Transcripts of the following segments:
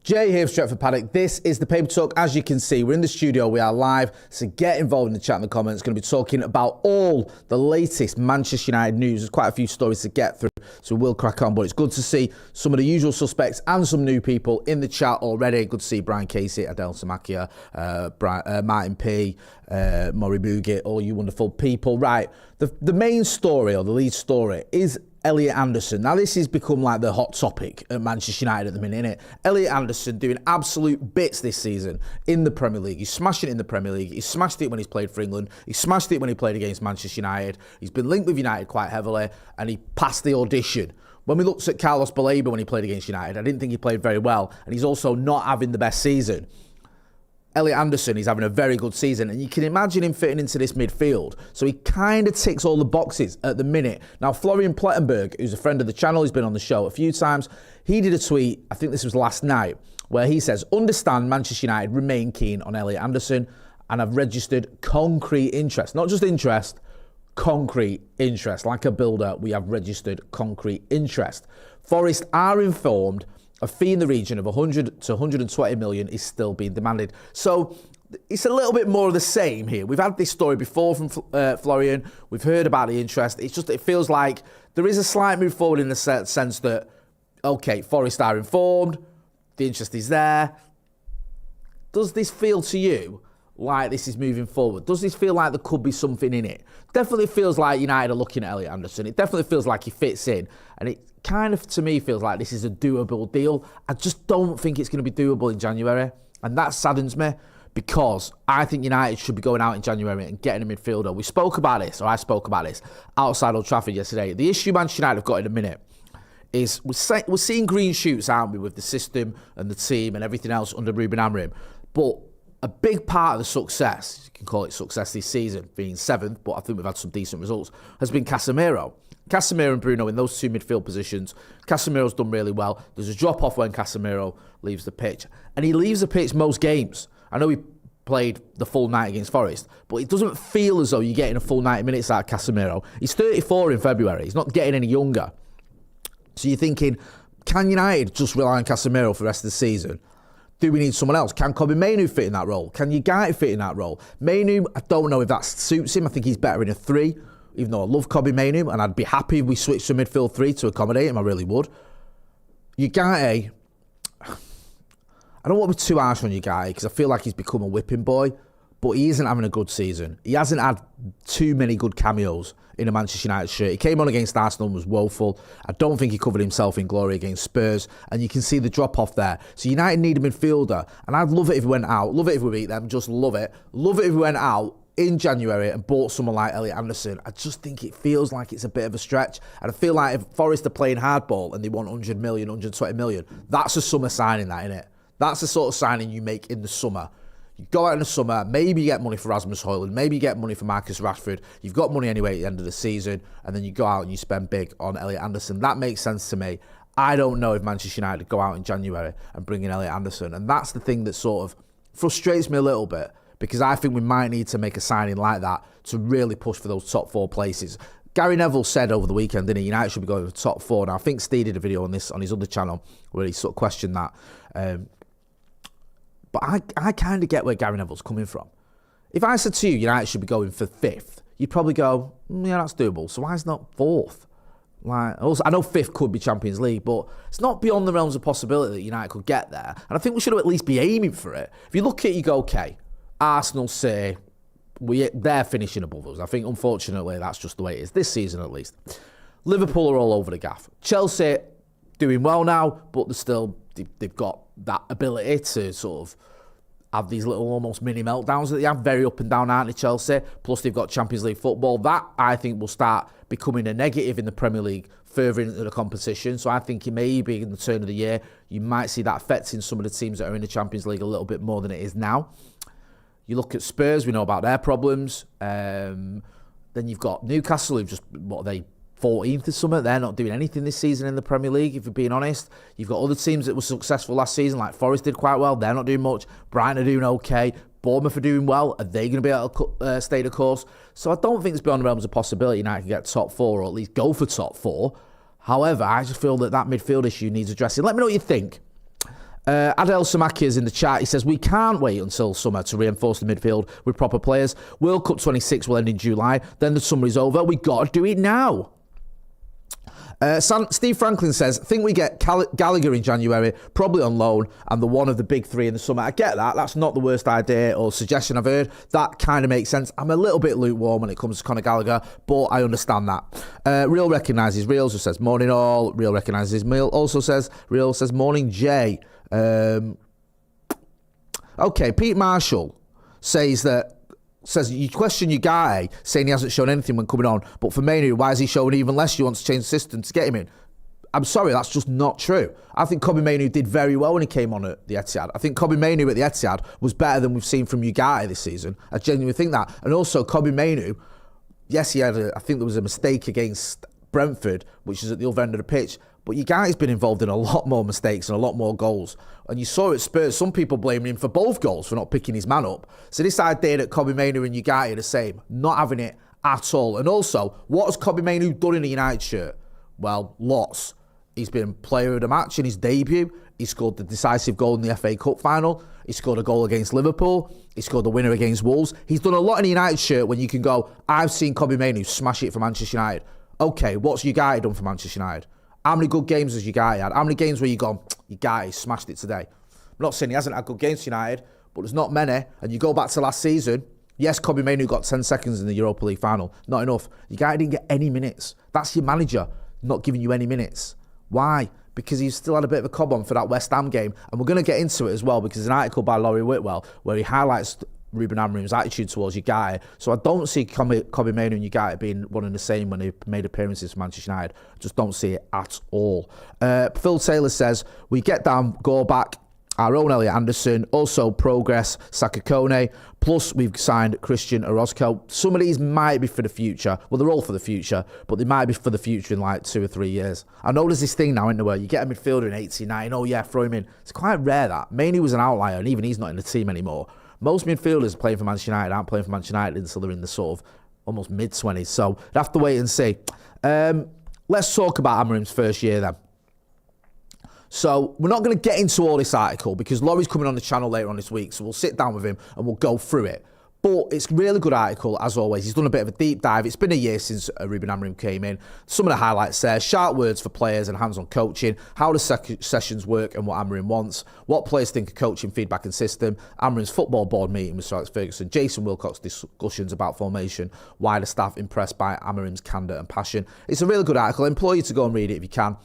Jay here for Stretford Paddock. This is the Paper Talk. As you can see, we're in the studio, we are live, so get involved in the chat and the comments. Going to be talking about all the latest Manchester United news. There's quite a few stories to get through, so we'll crack on, but it's good to see some of the usual suspects and some new people in the chat already. Good to see Brian Casey, Adele Samakia, Martin P, Maury Bugit, all you wonderful people. Right, the main story, or the lead story, is Elliot Anderson. Now, this has become like the hot topic at Manchester United at the minute, innit? Elliot Anderson doing absolute bits this season in the Premier League. He's smashing it in the Premier League. He smashed it when he's played for England. He smashed it when he played against Manchester United. He's been linked with United quite heavily, and he passed the audition. When we looked at Carlos Baleba when he played against United, I didn't think he played very well, and he's also not having the best season. Elliot Anderson, he's having a very good season, and you can imagine him fitting into this midfield. So he kind of ticks all the boxes at the minute. Now, Florian Plettenburg, who's a friend of the channel, he's been on the show a few times, he did a tweet, I think this was last night, where he says, understand Manchester United remain keen on Elliot Anderson and have registered concrete interest. Not just interest, concrete interest. Like a builder, we have registered concrete interest. Forest are informed a fee in the region of 100 to 120 million is still being demanded. So it's a little bit more of the same here. We've had this story before from Florian. We've heard about the interest. It's just, it feels like there is a slight move forward in the sense that, okay, Forest are informed, the interest is there. Does this feel to you like this is moving forward? Does this feel like there could be something in it? Definitely feels like United are looking at Elliot Anderson. It definitely feels like he fits in. And it kind of, to me, feels like this is a doable deal. I just don't think it's going to be doable in January. And that saddens me, because I think United should be going out in January and getting a midfielder. We spoke about this, or I spoke about this, outside Old Trafford yesterday. The issue Manchester United have got in a minute is we're seeing green shoots, aren't we, with the system and the team and everything else under Ruben Amorim. But a big part of the success, you can call it success this season, being 7th, but I think we've had some decent results, has been Casemiro. Casemiro and Bruno in those two midfield positions. Casemiro's done really well. There's a drop-off when Casemiro leaves the pitch. And he leaves the pitch most games. I know he played the full night against Forest, but it doesn't feel as though you're getting a full 90 minutes out of Casemiro. He's 34 in February. He's not getting any younger. So you're thinking, can United just rely on Casemiro for the rest of the season? Do we need someone else? Can Kobbie Mainoo fit in that role? Can Ugarte fit in that role? Mainoo, I don't know if that suits him. I think he's better in a 3, even though I love Kobbie Mainoo, and I'd be happy if we switched to midfield 3 to accommodate him. I really would. Ugarte, I don't want to be too harsh on Ugarte, because I feel like he's become a whipping boy, but he isn't having a good season. He hasn't had too many good cameos in a Manchester United shirt. He came on against Arsenal and was woeful. I don't think he covered himself in glory against Spurs, and you can see the drop-off there. So United need a midfielder, and I'd love it if we went out. Love it if we beat them, just love it. Love it if we went out in January and bought someone like Elliot Anderson. I just think it feels like it's a bit of a stretch, and I feel like if Forest are playing hardball and they want 100 million, 120 million, that's a summer signing, that, innit? That's the sort of signing you make in the summer. You go out in the summer, maybe you get money for Rasmus Højlund, maybe you get money for Marcus Rashford. You've got money anyway at the end of the season, and then you go out and you spend big on Elliot Anderson. That makes sense to me. I don't know if Manchester United go out in January and bring in Elliot Anderson, and that's the thing that sort of frustrates me a little bit, because I think we might need to make a signing like that to really push for those top 4 places. Gary Neville said over the weekend, didn't he, United should be going for top 4. Now, I think Steve did a video on this on his other channel where he sort of questioned that. But I kind of get where Gary Neville's coming from. If I said to you, United should be going for 5th, you'd probably go, yeah, that's doable. So why is it not 4th? Like, also, I know 5th could be Champions League, but it's not beyond the realms of possibility that United could get there. And I think we should at least be aiming for it. If you look at it, you go, okay, Arsenal say they're finishing above us. I think, unfortunately, that's just the way it is, this season at least. Liverpool are all over the gaff. Chelsea doing well now, but they've got that ability to sort of have these little almost mini meltdowns that they have, very up and down, aren't they, Chelsea? Plus they've got Champions League football. That, I think, will start becoming a negative in the Premier League further into the competition. So I think maybe in the turn of the year, you might see that affecting some of the teams that are in the Champions League a little bit more than it is now. You look at Spurs, we know about their problems. Then you've got Newcastle, who've just, 14th or something. They're not doing anything this season in the Premier League, if you're being honest. You've got other teams that were successful last season, like Forest did quite well. They're not doing much. Brighton are doing okay. Bournemouth are doing well. Are they going to be able to stay the course? So I don't think it's beyond the realms of possibility United can get top 4 or at least go for top 4. However, I just feel that midfield issue needs addressing. Let me know what you think. Adel Samaki is in the chat. He says, we can't wait until summer to reinforce the midfield with proper players. World Cup 26 will end in July. Then the summer is over. We got to do it now. Steve Franklin says, think we get Gallagher in January, probably on loan, and the one of the big three in the summer. I get that. That's not the worst idea or suggestion I've heard. That kind of makes sense. I'm a little bit lukewarm when it comes to Conor Gallagher, but I understand that. Real recognises Real, also says, morning all. Real recognises Real, also says, Real says, morning Jay. Okay, Pete Marshall says you question Ugarte, saying he hasn't shown anything when coming on, but for Mainu, why is he showing even less? You want to change the system to get him in? I'm sorry, that's just not true. I think Kobbie Mainoo did very well when he came on at the Etihad. I think Kobbie Mainoo at the Etihad was better than we've seen from Ugarte this season. I genuinely think that. And also, Kobbie Mainoo, yes, I think there was a mistake against Brentford, which is at the other end of the pitch, but Ugarte's been involved in a lot more mistakes and a lot more goals. And you saw at Spurs, some people blaming him for both goals for not picking his man up. So this idea that Kobbie Mainoo and Ugarte are the same, not having it at all. And also, what has Kobbie Mainoo done in a United shirt? Well, lots. He's been player of the match in his debut. He scored the decisive goal in the FA Cup final. He scored a goal against Liverpool. He scored the winner against Wolves. He's done a lot in a United shirt when you can go, I've seen Kobbie Mainoo smash it for Manchester United. Okay, what's Ugarte done for Manchester United? How many good games has Ugarte had? How many games where you gone, Ugarte smashed it today? I'm not saying he hasn't had good games for United, but there's not many. And you go back to last season, yes, Kobbie Mainoo got 10 seconds in the Europa League final. Not enough. Ugarte didn't get any minutes. That's your manager not giving you any minutes. Why? Because he's still had a bit of a cob on for that West Ham game. And we're going to get into it as well, because there's an article by Laurie Whitwell where he highlights Ruben Amorim's attitude towards Ugarte. So I don't see Kobbie Mainoo and Ugarte being one and the same when they made appearances for Manchester United. I just don't see it at all. Phil Taylor says, we get down, go back, our own Elliot Anderson, also Progress, Sakakone, plus we've signed Christian Orozco. Some of these might be for the future. Well, they're all for the future, but they might be for the future in like 2 or 3 years. I know there's this thing now, isn't there, where you get a midfielder in 89, oh yeah, throw him in. It's quite rare that. Mainly was an outlier, and even he's not in the team anymore. Most midfielders playing for Manchester United aren't playing for Manchester United until they're in the sort of almost mid-20s. So they'd have to wait and see. Let's talk about Amorim's first year then. So we're not going to get into all this article because Laurie's coming on the channel later on this week. So we'll sit down with him and we'll go through it. But it's a really good article, as always. He's done a bit of a deep dive. It's been a year since Ruben Amorim came in. Some of the highlights there, sharp words for players and hands-on coaching, how the sessions work and what Amorim wants, what players think of coaching, feedback and system, Amorim's football board meeting with Sir Alex Ferguson, Jason Wilcox discussions about formation, wider staff impressed by Amorim's candour and passion. It's a really good article. I implore you to go and read it if you can.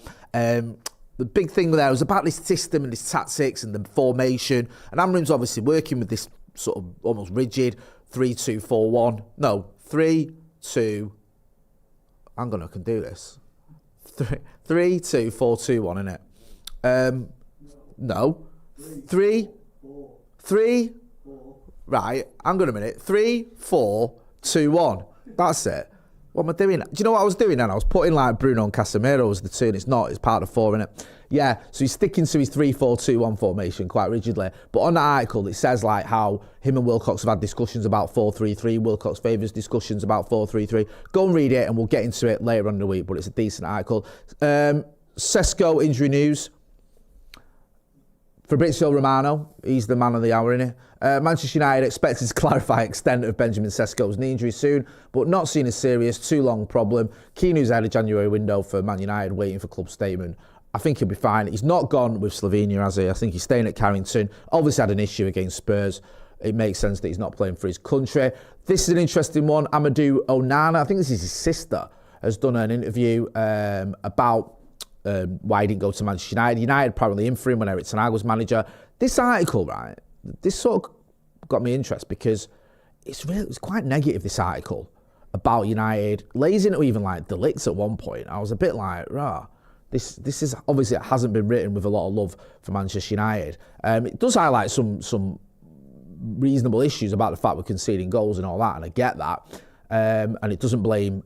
The big thing there was about this system and this tactics and the formation. And Amorim's obviously working with this sort of almost rigid 3-2-4-1. No, 3-2. Hang on, I can do this. 3-2-4-2-1, innit? No. 3. Right, hang on a minute. 3-4-2-1. That's it. What am I doing? Do you know what I was doing then? I was putting like Bruno and Casemiro as the 2, and it's not. It's part of 4, innit? Yeah, so he's sticking to his 3-4-2-1 formation quite rigidly. But on that article, it says like how him and Wilcox have had discussions about 4-3-3. Wilcox favours discussions about 4-3-3. Go and read it, and we'll get into it later on in the week, but it's a decent article. Sesko injury news. Fabrizio Romano, he's the man of the hour, innit? Manchester United expected to clarify extent of Benjamin Sesko's knee injury soon, but not seen as serious, too long problem. Key news ahead of January window for Man United, waiting for club statement. I think he'll be fine. He's not gone with Slovenia, has he? I think he's staying at Carrington. Obviously had an issue against Spurs. It makes sense that he's not playing for his country. This is an interesting one. Amadou Onana, I think this is his sister, has done an interview about why he didn't go to Manchester United. United apparently in for him when Eric Ten Hag was manager. This article, right, this sort of got me interested because it's quite negative, this article about United. Lays into even like De Ligt at one point. I was a bit like, rah. This is obviously, it hasn't been written with a lot of love for Manchester United. It does highlight some reasonable issues about the fact we're conceding goals and all that, and I get that. And it doesn't blame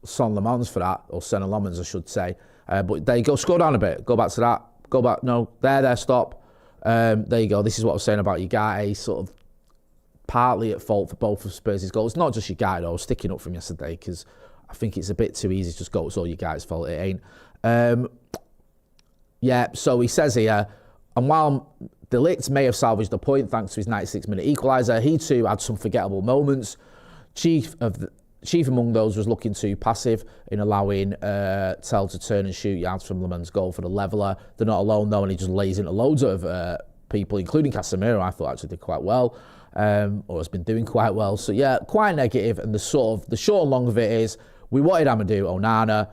Son Lemons for that, or Senna Lemons, I should say. But there you go. Scroll down a bit. Go back to that. Go back. No, there, stop. There you go. This is what I was saying about Ugarte, sort of partly at fault for both of Spurs' goals. It's not just Ugarte, though. I was sticking up for him yesterday because I think it's a bit too easy to just go, it's all Ugarte's fault. It ain't. Yeah, so he says here, and while De Ligt may have salvaged the point thanks to his 96-minute equaliser, he too had some forgettable moments. Chief among those was looking too passive in allowing Tell to turn and shoot yards from Lemans' goal for the leveller. They're not alone though, and he just lays into loads of people, including Casemiro, I thought actually did quite well, or has been doing quite well. So yeah, quite negative, and the short and long of it is, we wanted Amadou Onana,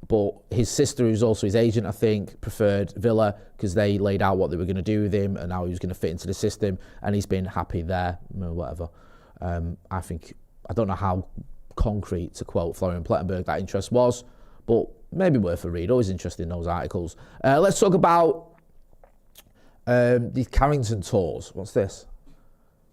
but his sister, who's also his agent, I think, preferred Villa because they laid out what they were going to do with him and how he was going to fit into the system, and he's been happy there, whatever. I don't know how concrete, to quote Florian Plettenburg, that interest was, but maybe worth a read. Always interested in those articles. Let's talk about the Carrington tours. What's this?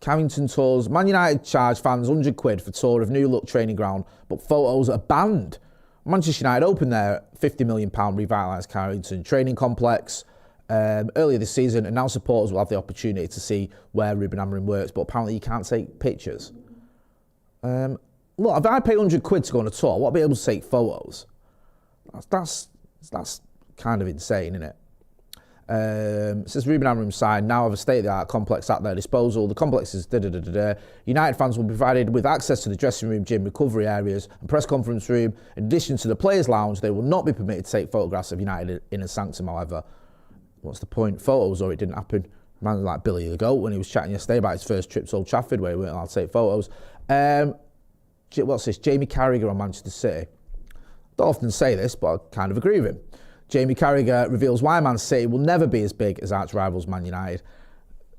Carrington tours. Man United charge fans £100 for tour of new look training ground, but photos are banned. Manchester United opened their £50 million revitalised Carrington training complex earlier this season, and now supporters will have the opportunity to see where Ruben Amorim works, but apparently you can't take pictures. Look, if I pay £100 to go on a tour, what I'll be able to take photos? That's kind of insane, isn't it? It says Ruben Amorim side now have a state-of-the-art complex at their disposal. The complex is United fans will be provided with access to the dressing room, gym, recovery areas and press conference room. In addition to the players' lounge, they will not be permitted to take photographs of United in a sanctum, however. What's the point? Photos, or it didn't happen. Man like Billy the Goat when he was chatting yesterday about his first trip to Old Trafford where he weren't allowed to take photos. What's this? Jamie Carragher on Manchester City. Don't often say this, but I kind of agree with him. Jamie Carragher reveals why Man City will never be as big as arch rivals Man United.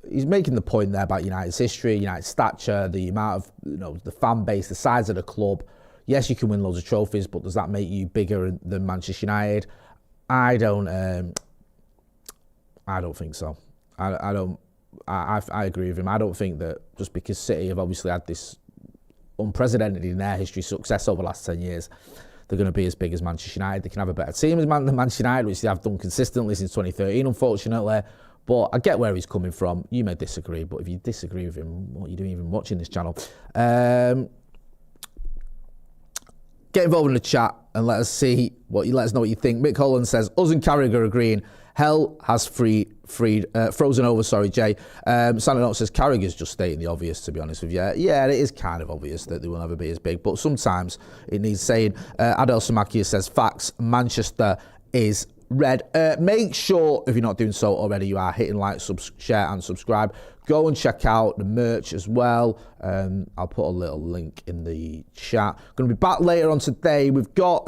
He's making the point there about United's history, United's stature, the amount of, the fan base, the size of the club. Yes, you can win loads of trophies, but does that make you bigger than Manchester United? I don't think so. I agree with him. I don't think that just because City have obviously had this unprecedented in their history success over the last 10 years, they're going to be as big as Manchester United. They can have a better team than Manchester United, which they have done consistently since 2013, unfortunately. But I get where he's coming from. You may disagree, but if you disagree with him, what are you doing even watching this channel? Get involved in the chat and let us know what you think. Mick Holland says, us and Carragher agreeing. Hell has frozen over, sorry, Jay. Santa Note says, Carragher's just stating the obvious, to be honest with you. Yeah, it is kind of obvious that they will never be as big, but sometimes it needs saying. Adel Samakia says, facts, Manchester is red. Make sure, if you're not doing so already, you are hitting like, share and subscribe. Go and check out the merch as well. I'll put a little link in the chat. Going to be back later on today. We've got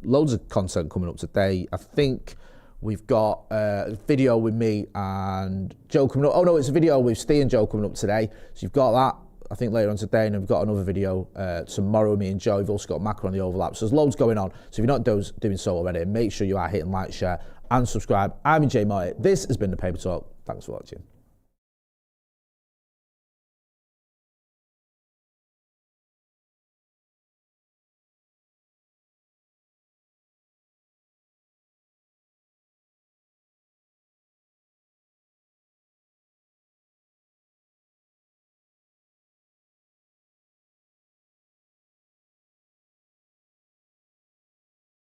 loads of content coming up today. I think we've got a video with me and Joe coming up. Oh no, it's a video with Steve and Joe coming up today. So you've got that, I think, later on today, and we've got another video tomorrow with me and Joe. We've also got Macca on the overlap. So there's loads going on. So if you're not doing so already, make sure you are hitting like, share and subscribe. I'm Jay Martin. This has been The Paper Talk. Thanks for watching.